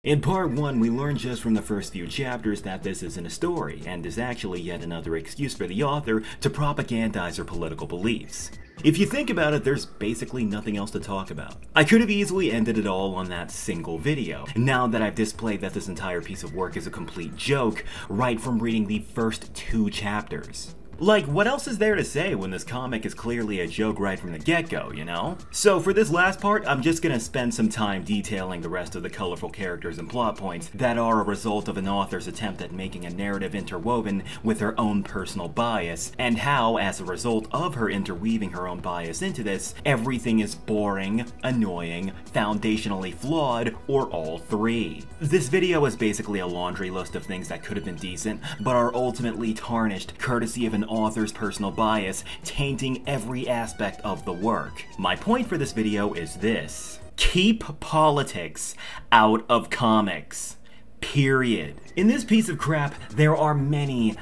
In part 1, we learned just from the first few chapters that this isn't a story, and is actually yet another excuse for the author to propagandize her political beliefs. If you think about it, there's basically nothing else to talk about. I could have easily ended it all on that single video, now that I've displayed that this entire piece of work is a complete joke, right from reading the first 2 chapters. Like, what else is there to say when this comic is clearly a joke right from the get-go, you know? So for this last part, I'm just gonna spend some time detailing the rest of the colorful characters and plot points that are a result of an author's attempt at making a narrative interwoven with her own personal bias, and how, as a result of her interweaving her own bias into this, everything is boring, annoying, foundationally flawed, or all 3. This video is basically a laundry list of things that could have been decent, but are ultimately tarnished courtesy of an author's personal bias, tainting every aspect of the work. My point for this video is this: keep politics out of comics. Period. In this piece of crap, there are many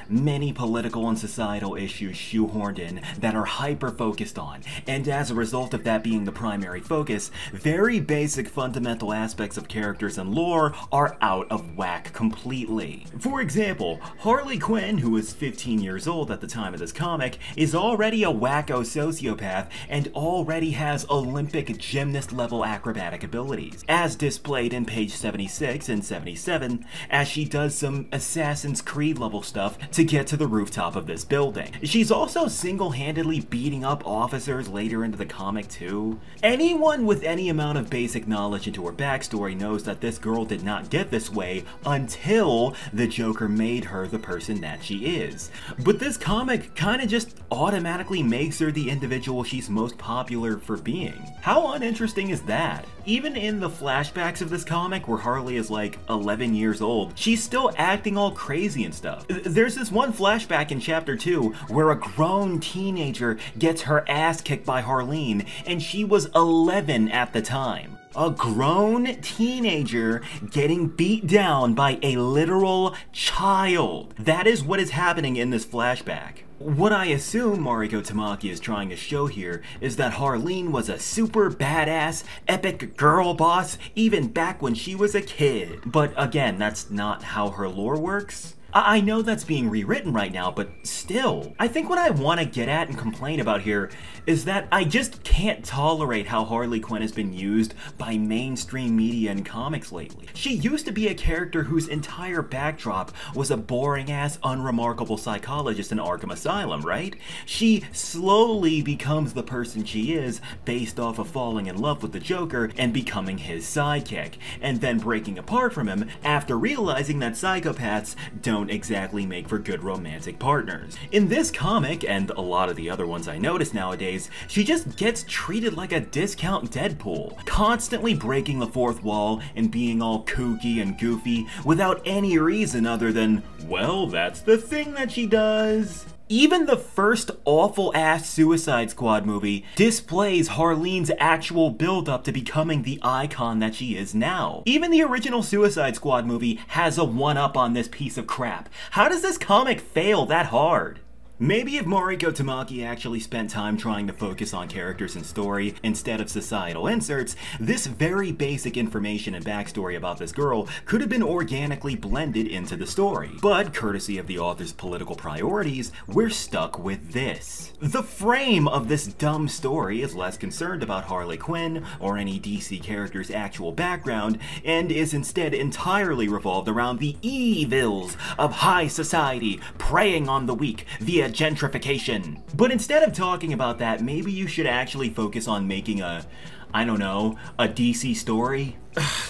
political and societal issues shoehorned in that are hyper-focused on, and as a result of that being the primary focus, very basic fundamental aspects of characters and lore are out of whack completely. For example, Harley Quinn, who is 15 years old at the time of this comic, is already a wacko sociopath and already has Olympic gymnast-level acrobatic abilities, as displayed in page 76 and 77, as she does some Assassin's Creed level stuff to get to the rooftop of this building. She's also single-handedly beating up officers later into the comic too. Anyone with any amount of basic knowledge into her backstory knows that this girl did not get this way until the Joker made her the person that she is. But this comic kinda just automatically makes her the individual she's most popular for being. How uninteresting is that? Even in the flashbacks of this comic where Harley is like 11 years old, she's still acting all crazy and stuff. There's this one flashback in chapter 2 where a grown teenager gets her ass kicked by Harleen, and she was 11 at the time. A grown teenager getting beat down by a literal child. That is what is happening in this flashback. What I assume Mariko Tamaki is trying to show here is that Harleen was a super badass, epic girl boss even back when she was a kid. But again, that's not how her lore works. I know that's being rewritten right now, but still. I think what I want to get at and complain about here is that I just can't tolerate how Harley Quinn has been used by mainstream media and comics lately. She used to be a character whose entire backdrop was a boring-ass, unremarkable psychologist in Arkham Asylum, right? She slowly becomes the person she is based off of falling in love with the Joker and becoming his sidekick, and then breaking apart from him after realizing that psychopaths don't exactly make for good romantic partners. In this comic, and a lot of the other ones I notice nowadays, she just gets treated like a discount Deadpool, constantly breaking the fourth wall and being all kooky and goofy without any reason other than, well, that's the thing that she does. Even the first awful-ass Suicide Squad movie displays Harleen's actual build-up to becoming the icon that she is now. Even the original Suicide Squad movie has a one-up on this piece of crap. How does this comic fail that hard? Maybe if Mariko Tamaki actually spent time trying to focus on characters and story instead of societal inserts, this very basic information and backstory about this girl could have been organically blended into the story. But courtesy of the author's political priorities, we're stuck with this. The frame of this dumb story is less concerned about Harley Quinn or any DC character's actual background, and is instead entirely revolved around the evils of high society preying on the weak via gentrification. But instead of talking about that, maybe you should actually focus on making I don't know, a DC story?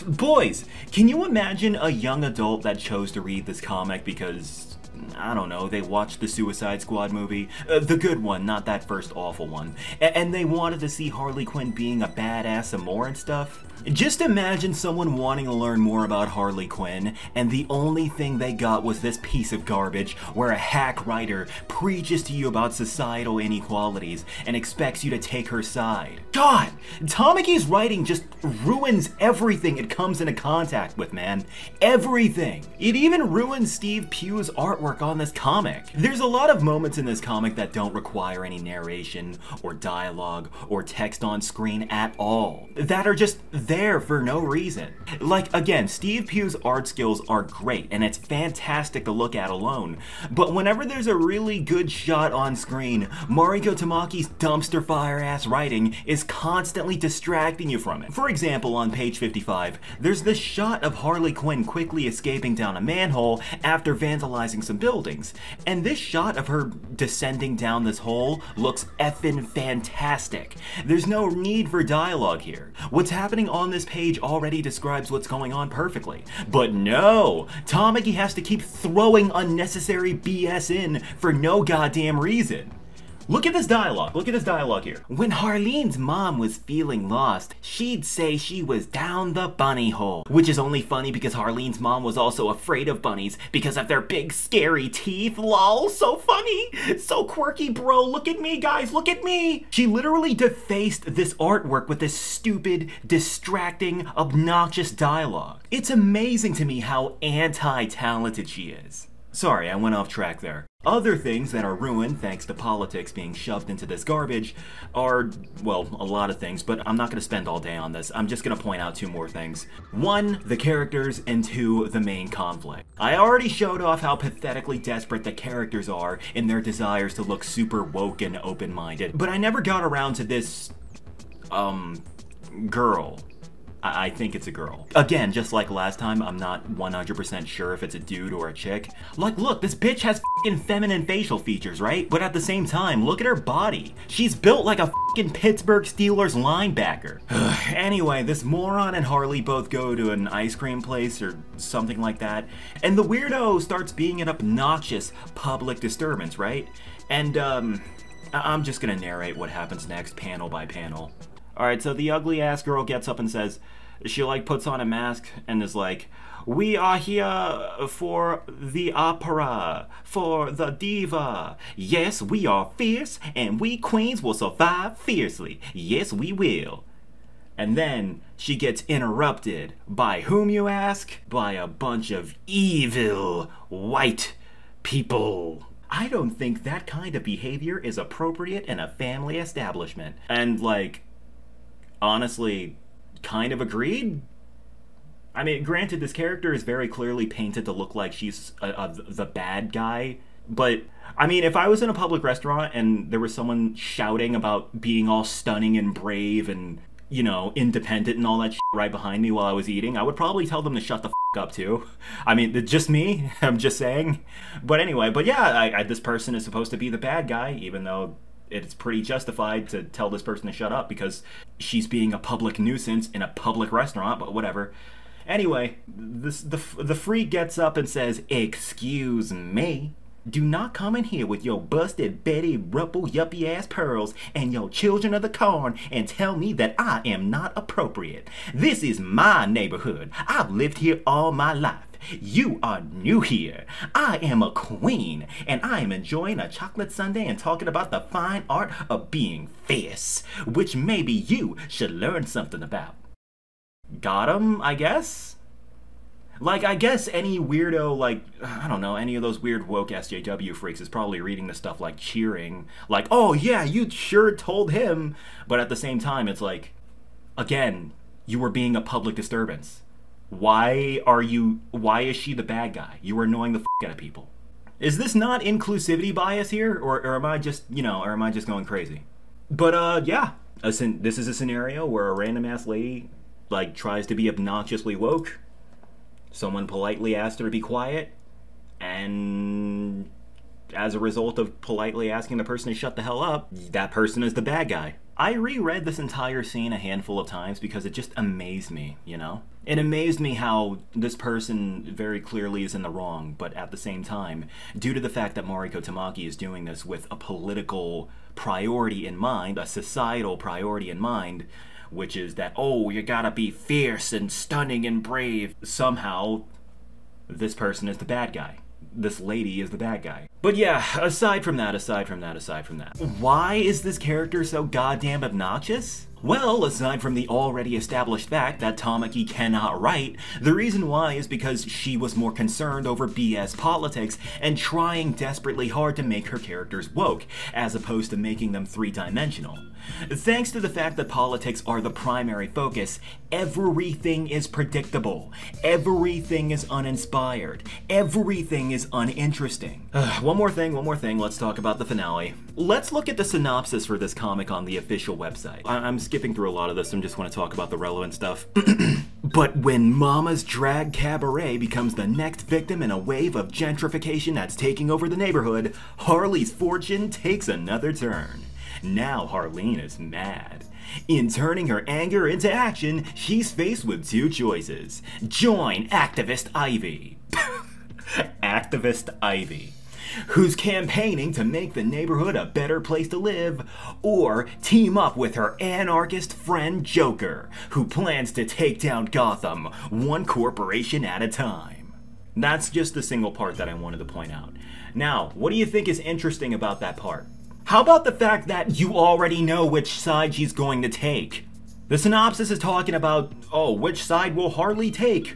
Boys, can you imagine a young adult that chose to read this comic because, I don't know, they watched the Suicide Squad movie? The good one, not that first awful one. And they wanted to see Harley Quinn being a badass some more and stuff? Just imagine someone wanting to learn more about Harley Quinn, and the only thing they got was this piece of garbage where a hack writer preaches to you about societal inequalities and expects you to take her side. God, Tamaki's writing just ruins everything it comes into contact with, man. Everything. It even ruins Steve Pugh's artwork artwork on this comic. There's a lot of moments in this comic that don't require any narration or dialogue or text on screen at all, that are just there for no reason. Like, again, Steve Pugh's art skills are great and it's fantastic to look at alone, but whenever there's a really good shot on screen, Mariko Tamaki's dumpster fire ass writing is constantly distracting you from it. For example, on page 55, there's this shot of Harley Quinn quickly escaping down a manhole after vandalizing some buildings, and this shot of her descending down this hole looks effing fantastic. There's no need for dialogue here. What's happening on this page already describes what's going on perfectly. But no! Tamaki has to keep throwing unnecessary BS in for no goddamn reason. Look at this dialogue. Look at this dialogue here. When Harlene's mom was feeling lost, she'd say she was down the bunny hole. Which is only funny because Harlene's mom was also afraid of bunnies because of their big scary teeth. Lol, so funny. So quirky, bro. Look at me, guys. Look at me. She literally defaced this artwork with this stupid, distracting, obnoxious dialogue. It's amazing to me how anti-talented she is. Sorry, I went off track there. Other things that are ruined thanks to politics being shoved into this garbage are, well, a lot of things, but I'm not going to spend all day on this. I'm just going to point out two more things. One, the characters, and two, the main conflict. I already showed off how pathetically desperate the characters are in their desires to look super woke and open-minded, but I never got around to this, girl. I think it's a girl. Again, just like last time, I'm not 100% sure if it's a dude or a chick. Like, look, this bitch has f***ing feminine facial features, right? But at the same time, look at her body. She's built like a f***ing Pittsburgh Steelers linebacker. Anyway, this moron and Harley both go to an ice cream place or something like that, and the weirdo starts being an obnoxious public disturbance, right? And, I'm just gonna narrate what happens next, panel by panel. Alright, so the ugly ass girl gets up and says, she like puts on a mask and is like, "We are here for the opera, for the diva. Yes, we are fierce and we queens will survive fiercely. Yes, we will." And then she gets interrupted by whom, you ask? By a bunch of evil white people. I don't think that kind of behavior is appropriate in a family establishment. And like, honestly, kind of agreed. I mean, granted, this character is very clearly painted to look like she's the bad guy, but I mean, if I was in a public restaurant and there was someone shouting about being all stunning and brave and, you know, independent and all that shit right behind me while I was eating, I would probably tell them to shut the f up too. I mean, just me, I'm just saying. But anyway, but yeah, this person is supposed to be the bad guy, even though it's pretty justified to tell this person to shut up because she's being a public nuisance in a public restaurant, but whatever. Anyway, the freak gets up and says, "Excuse me. Do not come in here with your busted Betty Rupple yuppie ass pearls and your children of the corn and tell me that I am not appropriate. This is my neighborhood. I've lived here all my life. You are new here. I am a queen, and I am enjoying a chocolate sundae and talking about the fine art of being fierce, which maybe you should learn something about." Got him, I guess? Like, I guess any weirdo, like, I don't know, any of those weird woke SJW freaks is probably reading this stuff like cheering, like, "Oh yeah, you sure told him," but at the same time, it's like, again, you were being a public disturbance. Why is she the bad guy? You were annoying the f*** out of people. Is this not inclusivity bias here, or am I just, you know, or am I just going crazy? But, yeah, this is a scenario where a random ass lady, like, tries to be obnoxiously woke. Someone politely asked her to be quiet, and as a result of politely asking the person to shut the hell up, that person is the bad guy. I reread this entire scene a handful of times because it just amazed me, you know? It amazed me how this person very clearly is in the wrong, but at the same time, due to the fact that Mariko Tamaki is doing this with a political priority in mind, a societal priority in mind, which is that, oh, you gotta be fierce and stunning and brave, somehow this person is the bad guy. this lady is the bad guy. But yeah, aside from that, why is this character so goddamn obnoxious? Well, aside from the already established fact that Tamaki cannot write, the reason why is because she was more concerned over BS politics and trying desperately hard to make her characters woke, as opposed to making them three-dimensional. Thanks to the fact that politics are the primary focus, everything is predictable, everything is uninspired, everything is uninteresting. One more thing, let's talk about the finale. Let's look at the synopsis for this comic on the official website. I'm skipping through a lot of this, I just want to talk about the relevant stuff. But when Mama's Drag Cabaret becomes the next victim in a wave of gentrification that's taking over the neighborhood, Harley's fortune takes another turn. Now Harleen is mad. In turning her anger into action, she's faced with two choices. Join Activist Ivy. Activist Ivy, who's campaigning to make the neighborhood a better place to live, or team up with her anarchist friend Joker, who plans to take down Gotham one corporation at a time. That's just the single part that I wanted to point out. Now, what do you think is interesting about that part? How about the fact that you already know which side she's going to take? The synopsis is talking about, oh, which side will Harley take?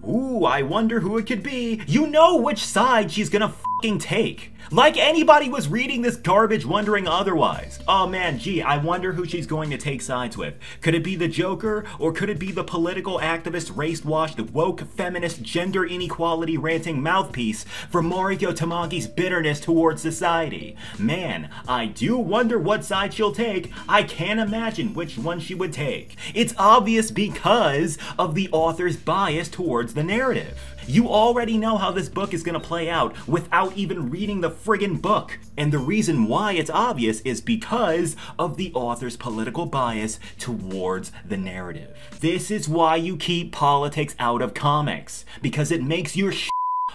Ooh, I wonder who it could be. You know which side she's gonna fucking take. Like anybody was reading this garbage wondering otherwise. Oh man, gee, I wonder who she's going to take sides with. Could it be the Joker, or could it be the political activist, race-washed, woke, feminist, gender inequality ranting mouthpiece for Mariko Tamaki's bitterness towards society? Man, I do wonder what side she'll take. I can't imagine which one she would take. It's obvious because of the author's bias towards the narrative. You already know how this book is gonna play out without even reading the friggin' book. And the reason why it's obvious is because of the author's political bias towards the narrative. This is why you keep politics out of comics, because it makes your shit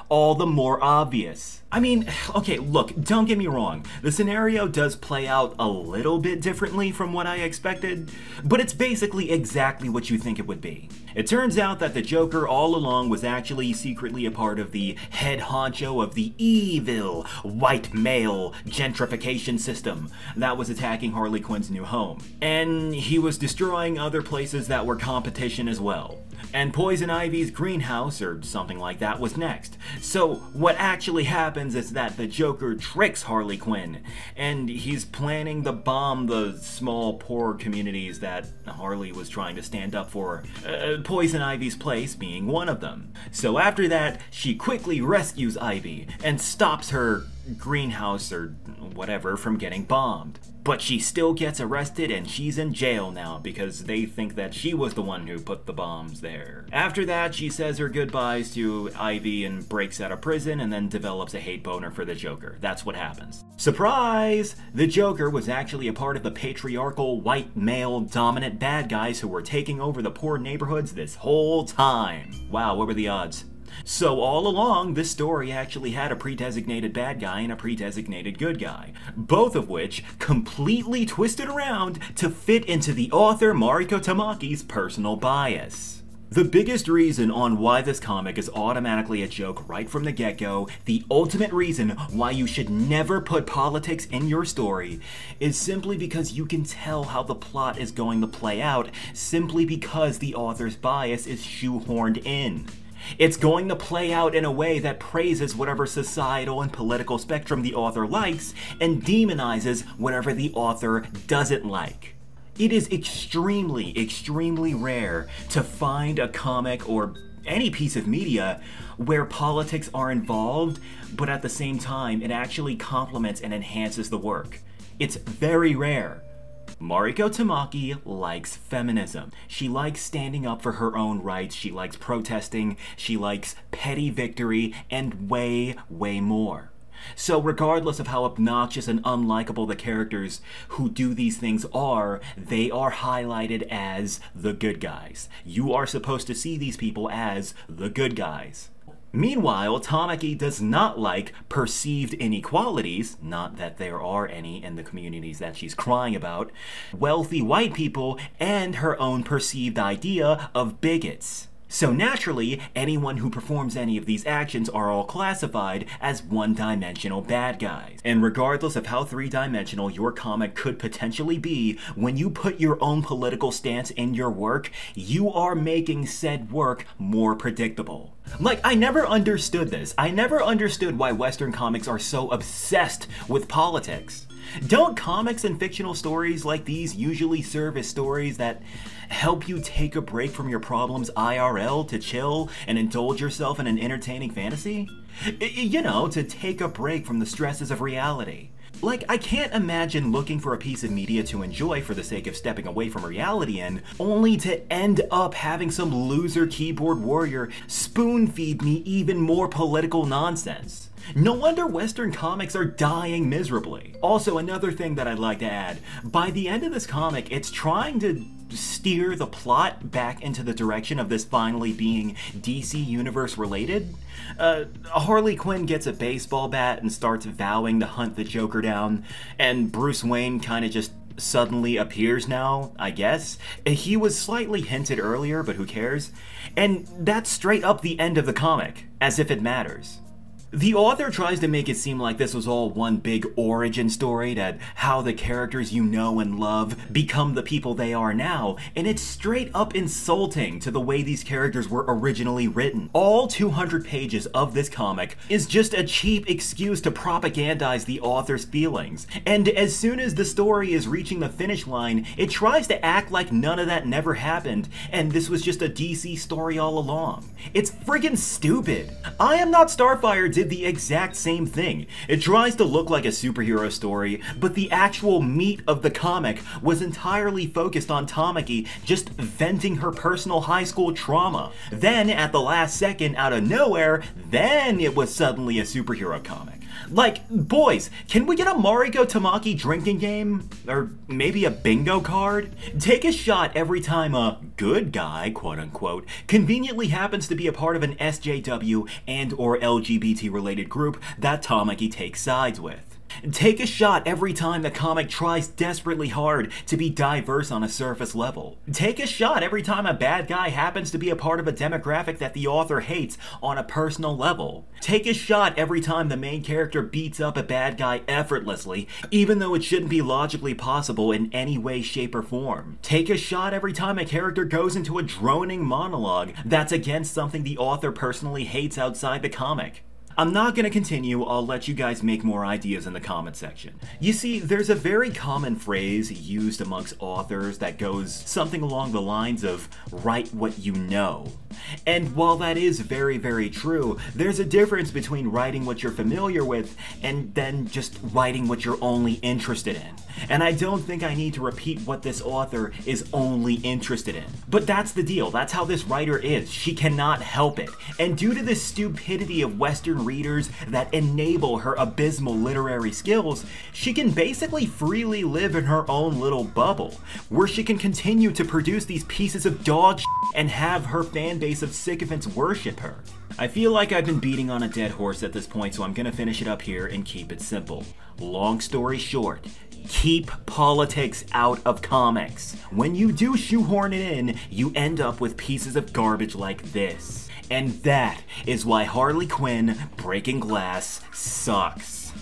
all the more obvious. I mean, okay, look, don't get me wrong. The scenario does play out a little bit differently from what I expected, but it's basically exactly what you think it would be. It turns out that the Joker all along was actually secretly a part of the head honcho of the evil white male gentrification system that was attacking Harley Quinn's new home. And he was destroying other places that were competition as well. And Poison Ivy's greenhouse, or something like that, was next. So what actually happens is that the Joker tricks Harley Quinn, and he's planning to bomb the small, poor communities that Harley was trying to stand up for, Poison Ivy's place being one of them. So after that, she quickly rescues Ivy and stops her greenhouse or whatever from getting bombed. But she still gets arrested and she's in jail now because they think that she was the one who put the bombs there. After that, she says her goodbyes to Ivy and breaks out of prison and then develops a hate boner for the Joker. That's what happens. Surprise! The Joker was actually a part of the patriarchal, white, male, dominant bad guys who were taking over the poor neighborhoods this whole time. Wow, what were the odds? So all along, this story actually had a pre-designated bad guy and a pre-designated good guy, both of which completely twisted around to fit into the author Mariko Tamaki's personal bias. The biggest reason on why this comic is automatically a joke right from the get-go, the ultimate reason why you should never put politics in your story, is simply because you can tell how the plot is going to play out simply because the author's bias is shoehorned in. It's going to play out in a way that praises whatever societal and political spectrum the author likes and demonizes whatever the author doesn't like. It is extremely, extremely rare to find a comic or any piece of media where politics are involved, but at the same time it actually complements and enhances the work. It's very rare. Mariko Tamaki likes feminism. She likes standing up for her own rights, she likes protesting, she likes petty victory, and way, way more. So regardless of how obnoxious and unlikable the characters who do these things are, they are highlighted as the good guys. You are supposed to see these people as the good guys. Meanwhile, Tamaki does not like perceived inequalities, not that there are any in the communities that she's crying about, wealthy white people, and her own perceived idea of bigots. So naturally, anyone who performs any of these actions are all classified as one-dimensional bad guys. And regardless of how three-dimensional your comic could potentially be, when you put your own political stance in your work, you are making said work more predictable. Like, I never understood this. I never understood why Western comics are so obsessed with politics. Don't comics and fictional stories like these usually serve as stories that help you take a break from your problems IRL to chill and indulge yourself in an entertaining fantasy? You know, to take a break from the stresses of reality. Like, I can't imagine looking for a piece of media to enjoy for the sake of stepping away from reality in, only to end up having some loser keyboard warrior spoon-feed me even more political nonsense. No wonder Western comics are dying miserably. Also, another thing that I'd like to add, by the end of this comic, it's trying to steer the plot back into the direction of this finally being DC Universe related. Harley Quinn gets a baseball bat and starts vowing to hunt the Joker down, and Bruce Wayne kinda just suddenly appears now, I guess. He was slightly hinted earlier, but who cares? And that's straight up the end of the comic, as if it matters. The author tries to make it seem like this was all one big origin story, that how the characters you know and love become the people they are now, and it's straight up insulting to the way these characters were originally written. All 200 pages of this comic is just a cheap excuse to propagandize the author's feelings, and as soon as the story is reaching the finish line, it tries to act like none of that never happened, and this was just a DC story all along. It's friggin' stupid. I Am Not Starfire did the exact same thing. It tries to look like a superhero story, but the actual meat of the comic was entirely focused on Tamaki just venting her personal high school trauma. Then, at the last second, out of nowhere, then it was suddenly a superhero comic. Like, boys, can we get a Mariko Tamaki drinking game? Or maybe a bingo card? Take a shot every time a good guy, quote unquote, conveniently happens to be a part of an SJW and or LGBT related group that Tamaki takes sides with. Take a shot every time the comic tries desperately hard to be diverse on a surface level. Take a shot every time a bad guy happens to be a part of a demographic that the author hates on a personal level. Take a shot every time the main character beats up a bad guy effortlessly, even though it shouldn't be logically possible in any way, shape, or form. Take a shot every time a character goes into a droning monologue that's against something the author personally hates outside the comic. I'm not going to continue, I'll let you guys make more ideas in the comment section. You see, there's a very common phrase used amongst authors that goes something along the lines of, write what you know. And while that is very, very true, there's a difference between writing what you're familiar with and then just writing what you're only interested in. And I don't think I need to repeat what this author is only interested in. But that's the deal, that's how this writer is. She cannot help it. And due to the stupidity of Western readers that enable her abysmal literary skills, she can basically freely live in her own little bubble, where she can continue to produce these pieces of dog shit and have her fan base of sycophants worship her. I feel like I've been beating on a dead horse at this point, so I'm gonna finish it up here and keep it simple. Long story short, keep politics out of comics. When you do shoehorn it in, you end up with pieces of garbage like this. And that is why Harley Quinn Breaking Glass sucks.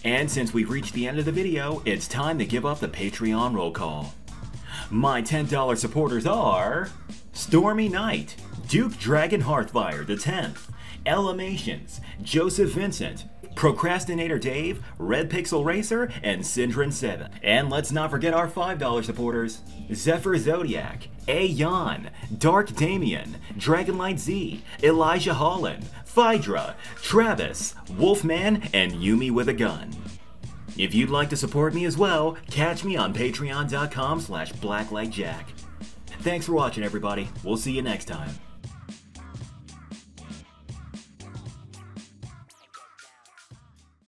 And since we've reached the end of the video, it's time to give up the Patreon roll call. My $10 supporters are Stormy Knight, Duke Dragon Hearthfire the 10th, Ellamations, Joseph Vincent, Procrastinator Dave, Red Pixel Racer, and Syndrin7. And let's not forget our $5 supporters, Zephyr Zodiac, Ayan, Dark Damien, Dragonlight Z, Elijah Holland, Phaedra, Travis, Wolfman, and Yumi with a Gun. If you'd like to support me as well, catch me on patreon.com/blacklightjack. Thanks for watching everybody, we'll see you next time.